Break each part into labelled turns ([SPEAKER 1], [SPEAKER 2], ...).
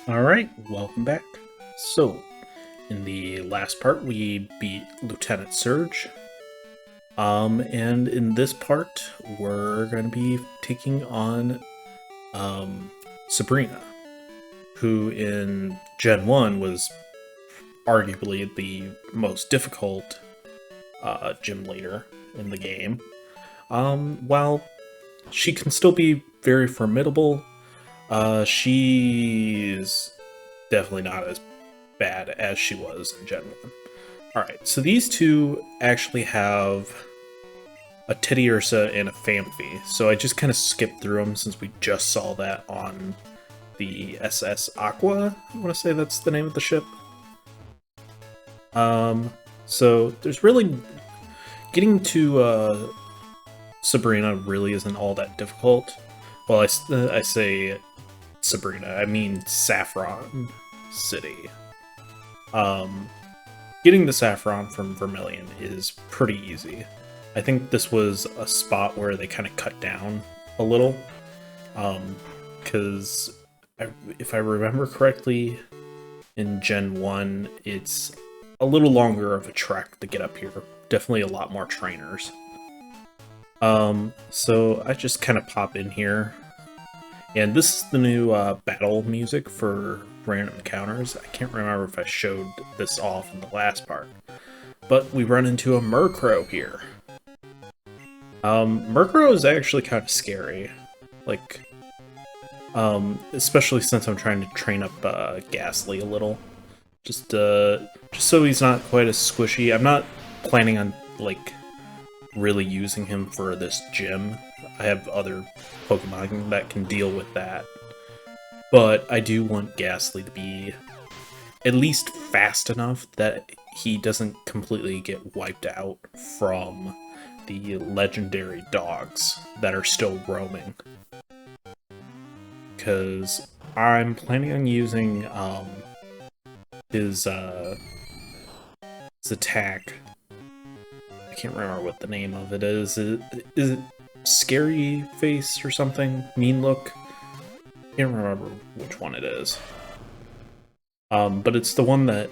[SPEAKER 1] Alright, welcome back. So, in the last part, we beat Lieutenant Surge. And in this part, we're going to be taking on Sabrina, who in Gen 1 was arguably the most difficult gym leader in the game. While she can still be very formidable, she's definitely not as bad as she was in Gen 1. Alright, so these two actually have a Teddy Ursa and a Famfi, so I just kind of skipped through them since we just saw that on the SS Aqua. I want to say that's the name of the ship. So there's really... Getting to Sabrina really isn't all that difficult. Well, I say Sabrina, I mean Saffron City. Getting the Saffron from Vermilion is pretty easy. I think this was a spot where they kind of cut down a little, because if I remember correctly, in Gen 1, it's a little longer of a trek to get up here. Definitely a lot more trainers. So I just kind of pop in here. And this is the new battle music for random encounters. I can't remember if I showed this off in the last part. But we run into a Murkrow here. Murkrow is actually kind of scary. Like, especially since I'm trying to train up Ghastly a little. Just so he's not quite as squishy. I'm not planning on, like, really using him for this gym. I have other Pokemon that can deal with that. But I do want Ghastly to be at least fast enough that he doesn't completely get wiped out from the legendary dogs that are still roaming. Because I'm planning on using his attack. I can't remember what the name of it is. Is it Scary Face or something? Mean Look? I can't remember which one it is. But it's the one that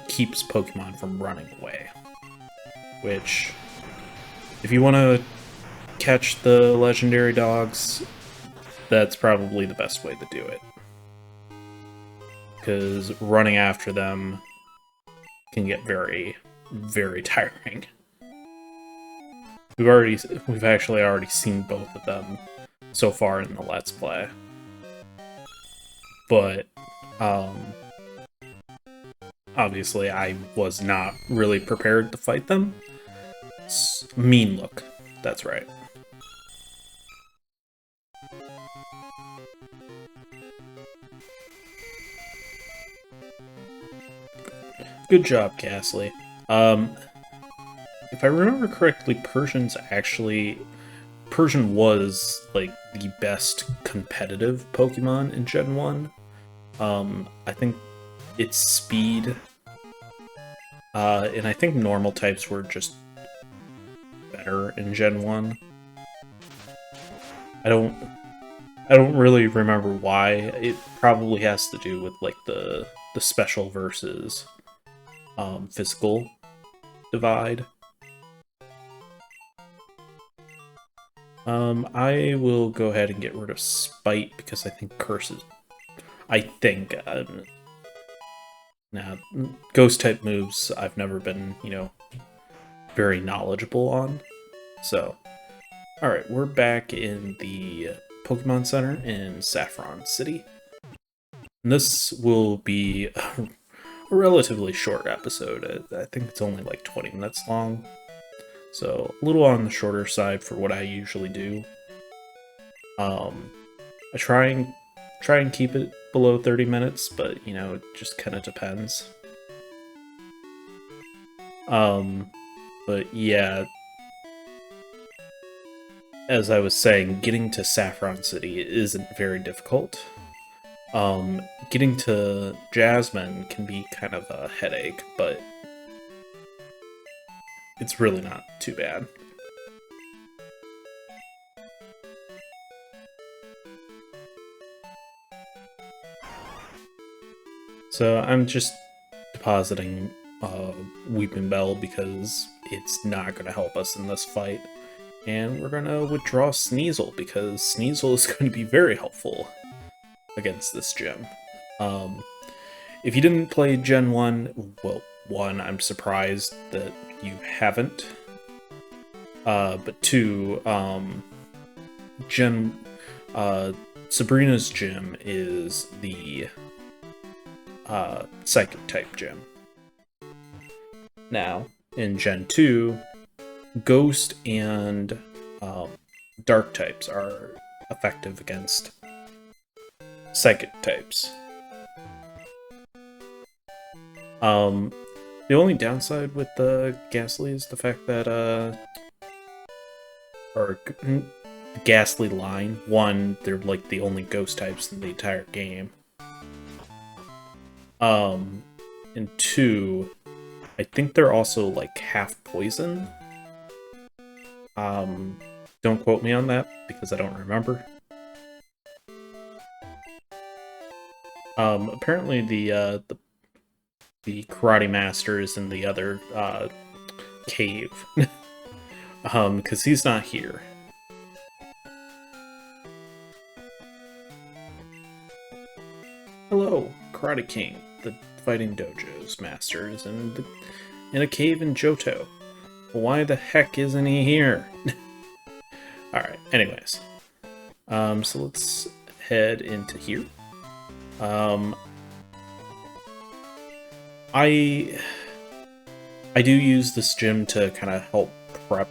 [SPEAKER 1] keeps Pokemon from running away. Which, if you want to catch the legendary dogs, that's probably the best way to do it. Because running after them can get very, very tiring. We've actually already seen both of them so far in the Let's Play. But, obviously I was not really prepared to fight them. Mean Look, that's right. Good job, Ghastly. If I remember correctly, Persian was, like, the best competitive Pokemon in Gen 1. I think its speed, and I think normal types were just better in Gen 1. I don't really remember why. It probably has to do with, like, the special versus physical divide. I will go ahead and get rid of Spite because I think Curses. Now, Ghost type moves I've never been, very knowledgeable on. So, alright, we're back in the Pokemon Center in Saffron City. And this will be a relatively short episode. I think it's only like 20 minutes long. So, a little on the shorter side for what I usually do. I try and keep it below 30 minutes, but, it just kind of depends. But yeah, as I was saying, getting to Saffron City isn't very difficult. Getting to Jasmine can be kind of a headache, but it's really not too bad. So I'm just depositing Weeping Bell because it's not going to help us in this fight. And we're going to withdraw Sneasel because Sneasel is going to be very helpful against this gym. If you didn't play Gen 1, well, one, I'm surprised that you haven't. But two, Sabrina's gym is the Psychic type gym. Now, in Gen 2, Ghost and Dark types are effective against Psychic types. The only downside with the Ghastly is the fact that, Ghastly line, one, they're like the only Ghost types in the entire game. And two, I think they're also like half poison. Don't quote me on that because I don't remember. Apparently the Karate Master is in the other cave. Because he's not here. Hello, Karate King, the fighting dojo's master is in a cave in Johto. Why the heck isn't he here? Alright, anyways. So let's head into here. I do use this gym to kind of help prep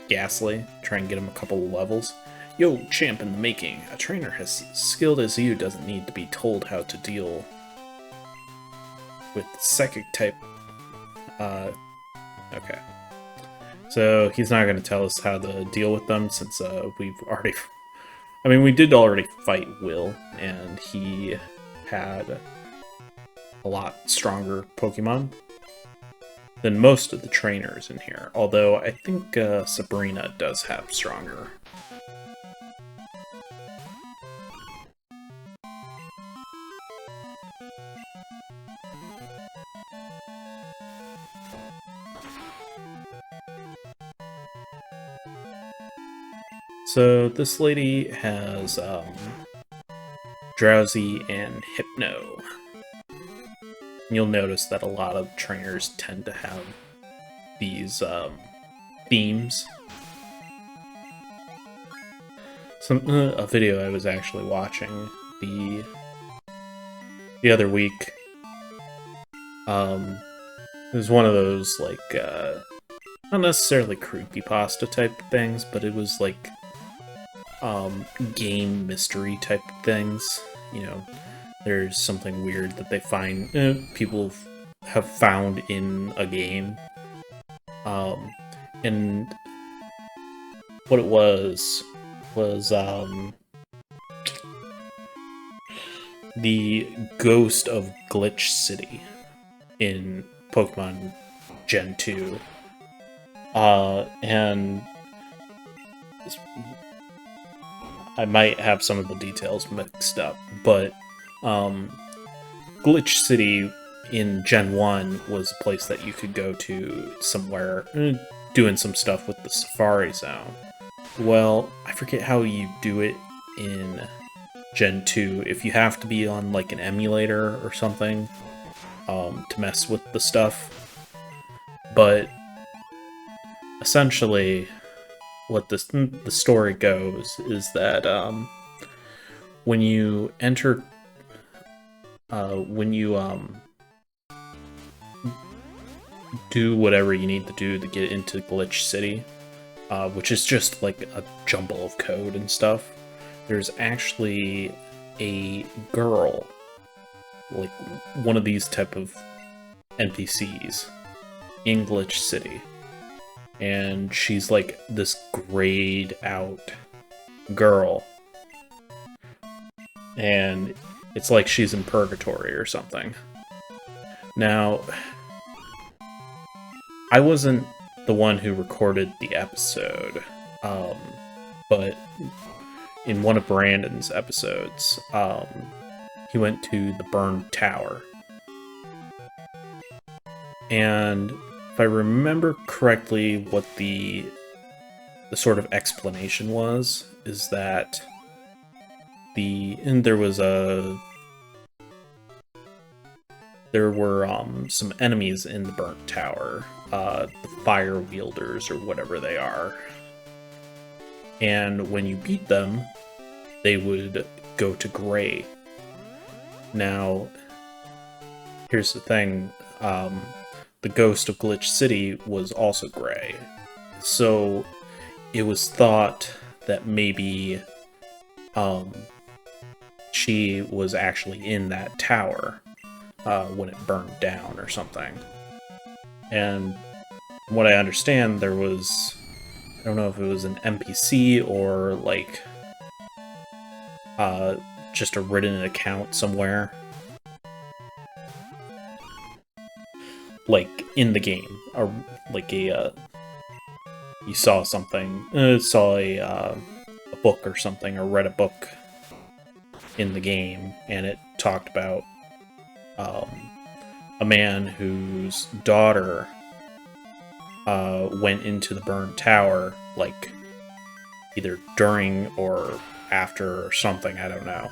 [SPEAKER 1] Ghastly, try and get him a couple of levels. Yo, champ in the making. A trainer as skilled as you doesn't need to be told how to deal with Psychic type. Okay. So he's not going to tell us how to deal with them since we've already... I mean, we did already fight Will, and he had a lot stronger Pokemon than most of the trainers in here, although I think Sabrina does have stronger. So this lady has Drowsy and Hypno. You'll notice that a lot of trainers tend to have these themes. A video I was actually watching the other week. It was one of those like not necessarily creepypasta type things, but it was like game mystery type things. You know, there's something weird that they find, people have found in a game. And what it was the ghost of Glitch City in Pokemon Gen 2. And I might have some of the details mixed up, but Glitch City in Gen 1 was a place that you could go to somewhere doing some stuff with the Safari Zone. Well, I forget how you do it in Gen 2, if you have to be on like an emulator or something to mess with the stuff. But essentially, what the story goes is that when you enter, do whatever you need to do to get into Glitch City, which is just like a jumble of code and stuff, there's actually a girl, like one of these type of NPCs in Glitch City. And she's like this grayed out girl. And it's like she's in purgatory or something. Now, I wasn't the one who recorded the episode, but in one of Brandon's episodes, he went to the burned tower, And if I remember correctly, what the sort of explanation was is that there were some enemies in the burnt tower, the fire wielders or whatever they are, and when you beat them, they would go to gray. Now, here's the thing: the ghost of Glitch City was also gray, so it was thought that maybe she was actually in that tower when it burned down or something. And from what I understand, there was, I don't know if it was an NPC or like just a written account somewhere, like in the game, or like a you saw something, saw a book or something, or read a book in the game, and it talked about a man whose daughter went into the burned tower, like either during or after or something, I don't know.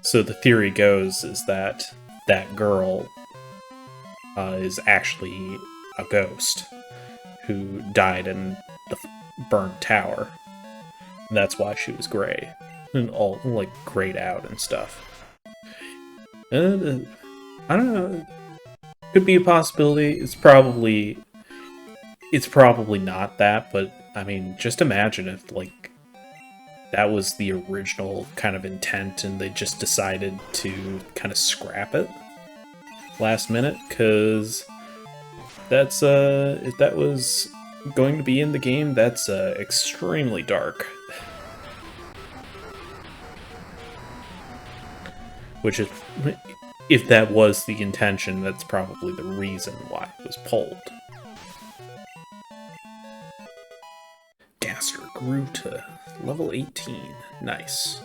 [SPEAKER 1] So the theory goes is that that girl is actually a ghost who died in the burned tower. And that's why she was gray. And all, like, grayed out and stuff. I don't know. Could be a possibility. It's probably not that, but I mean, just imagine if, like, that was the original kind of intent and they just decided to kind of scrap it last minute, because that's, if that was going to be in the game, that's, extremely dark. Which is, if that was the intention, that's probably the reason why it was pulled. Gaster grew to level 18. Nice.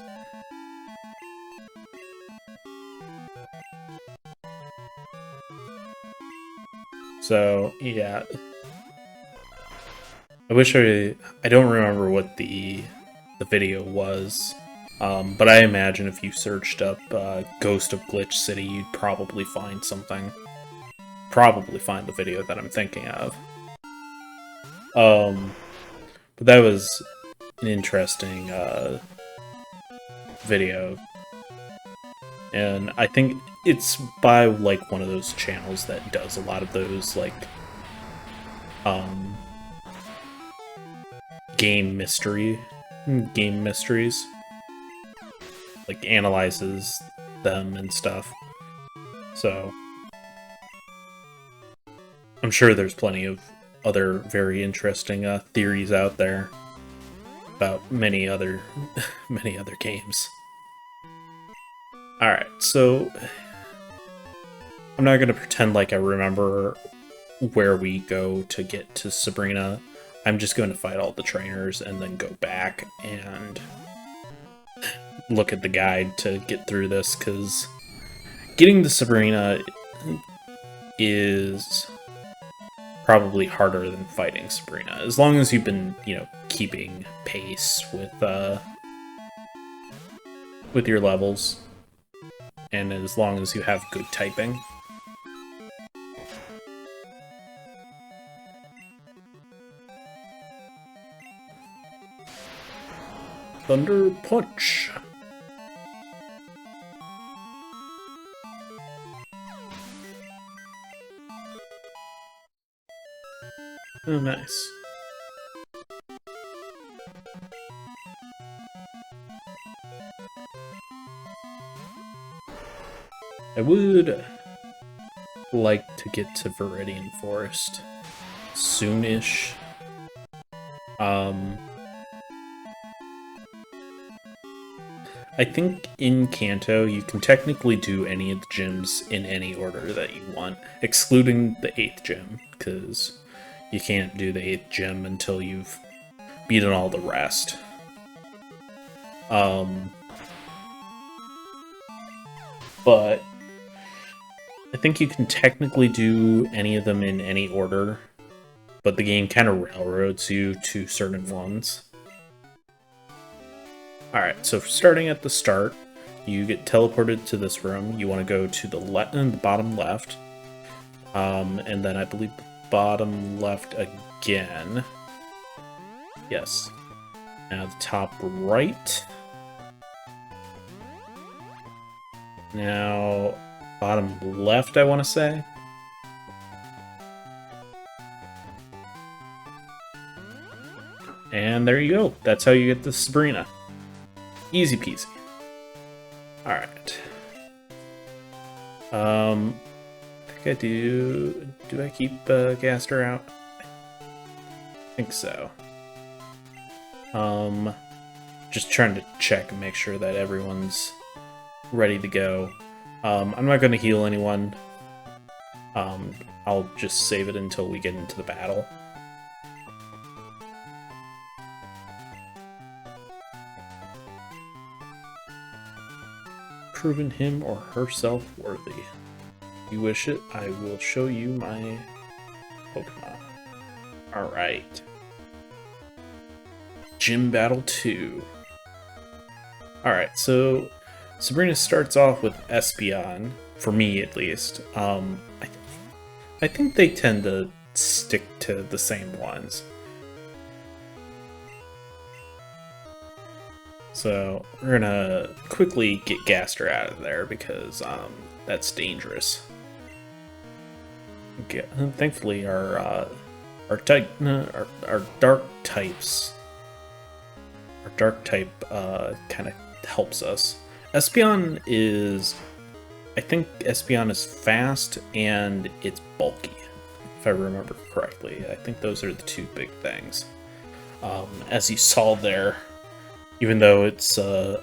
[SPEAKER 1] So, yeah. I wish I don't remember what the video was. But I imagine if you searched up Ghost of Glitch City, you'd probably find something. Probably find the video that I'm thinking of. But that was an interesting video. And I think it's by, like, one of those channels that does a lot of those, like, game mysteries. Like, analyzes them and stuff. So, I'm sure there's plenty of other very interesting theories out there about many other games. Alright, so I'm not gonna pretend like I remember where we go to get to Sabrina. I'm just going to fight all the trainers and then go back and look at the guide to get through this, because getting to Sabrina is probably harder than fighting Sabrina, as long as you've been, you know, keeping pace with your levels, and as long as you have good typing. Thunder Punch. Oh, nice. I would like to get to Viridian Forest soonish. I think in Kanto, you can technically do any of the gyms in any order that you want, excluding the 8th gym, because you can't do the 8th gym until you've beaten all the rest. But I think you can technically do any of them in any order, but the game kind of railroads you to certain ones. Alright, so starting at the start, you get teleported to this room. You want to go to the bottom left, and then I believe bottom left again. Yes. Now the top right. Now bottom left, I want to say. And there you go. That's how you get the Sabrina. Easy peasy. Alright. I think I do... Do I keep Gaster out? I think so. Just trying to check and make sure that everyone's ready to go. I'm not going to heal anyone. I'll just save it until we get into the battle. Proven him or herself worthy. If you wish it, I will show you my Pokemon. Alright. Gym Battle 2. Alright, so Sabrina starts off with Espeon, for me at least. I think they tend to stick to the same ones. So we're gonna quickly get Gaster out of there because that's dangerous. Okay, thankfully our dark types, our dark type kind of helps us. Espeon is, I think Espeon is fast and it's bulky, if I remember correctly. I think those are the two big things. As you saw there, even though it's a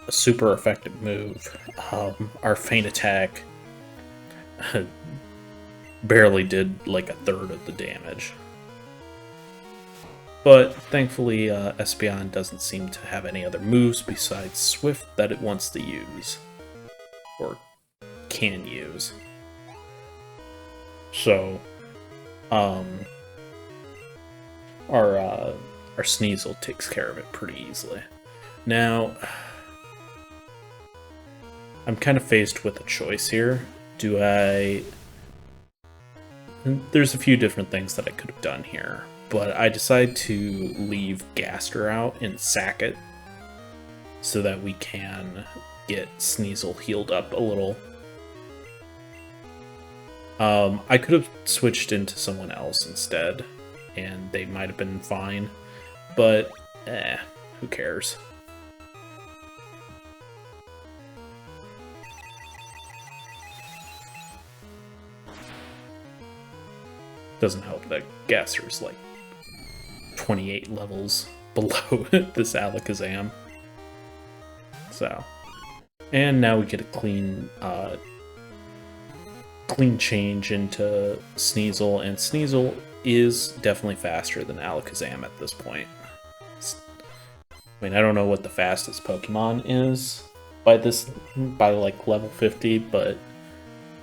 [SPEAKER 1] super effective move, our feint attack barely did like a third of the damage. But thankfully, Espeon doesn't seem to have any other moves besides Swift that it wants to use. Or can use. So, our Sneasel takes care of it pretty easily. Now, I'm kind of faced with a choice here. There's a few different things that I could have done here, but I decide to leave Gaster out and sack it so that we can get Sneasel healed up a little. I could have switched into someone else instead, and they might have been fine, but who cares? Doesn't help that Gaster's like 28 levels below this Alakazam. So, and now we get a clean change into Sneasel, and Sneasel is definitely faster than Alakazam at this point. I mean, I don't know what the fastest Pokemon is by like level 50, but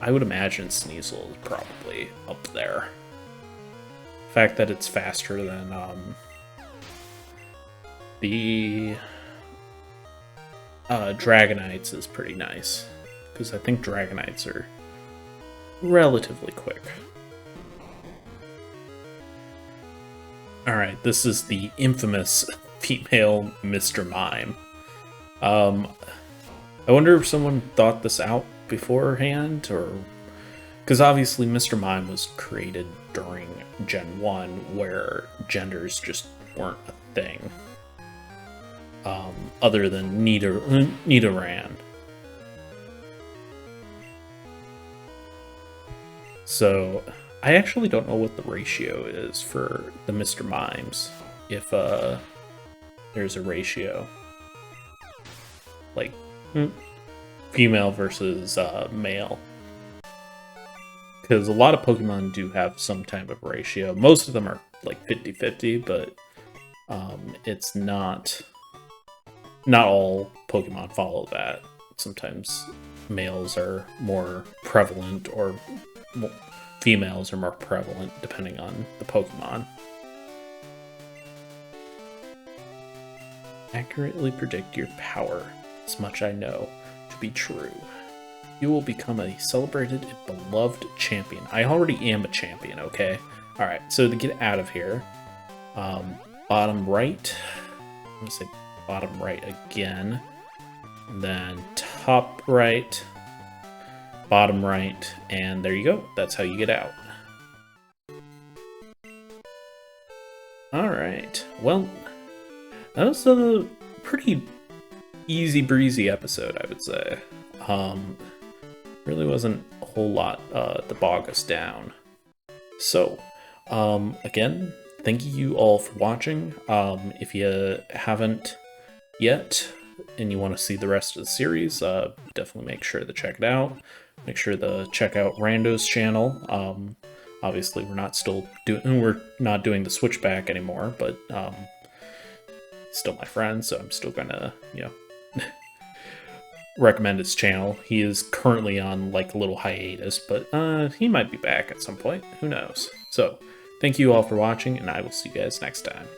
[SPEAKER 1] I would imagine Sneasel is probably up there. The fact that it's faster than the Dragonites is pretty nice, because I think Dragonites are relatively quick. Alright, this is the infamous female Mr. Mime. I wonder if someone thought this out beforehand, or... Because obviously Mr. Mime was created during Gen 1, where genders just weren't a thing. Other than Nidoran. So, I actually don't know what the ratio is for the Mr. Mimes, if there's a ratio. Like, female versus male. Because a lot of Pokemon do have some type of ratio. Most of them are like 50-50, but it's not all Pokemon follow that. sometimes males are more prevalent or females are more prevalent depending on the Pokemon. Accurately predict your power. This much I know to be true. You will become a celebrated and beloved champion. I already am a champion, okay? Alright, so to get out of here, bottom right, I'm gonna say bottom right again, and then top right, bottom right, and there you go. That's how you get out. Alright, well, that was a pretty easy breezy episode, I would say. Really wasn't a whole lot to bog us down. So, again, thank you all for watching. If you haven't yet and you want to see the rest of the series, definitely make sure to check it out. Make sure to check out Rando's channel. Obviously, we're not doing the switchback anymore, but still my friend, so I'm still gonna, recommend his channel. He is currently on like a little hiatus, but he might be back at some point. Who knows? So, thank you all for watching, and I will see you guys next time.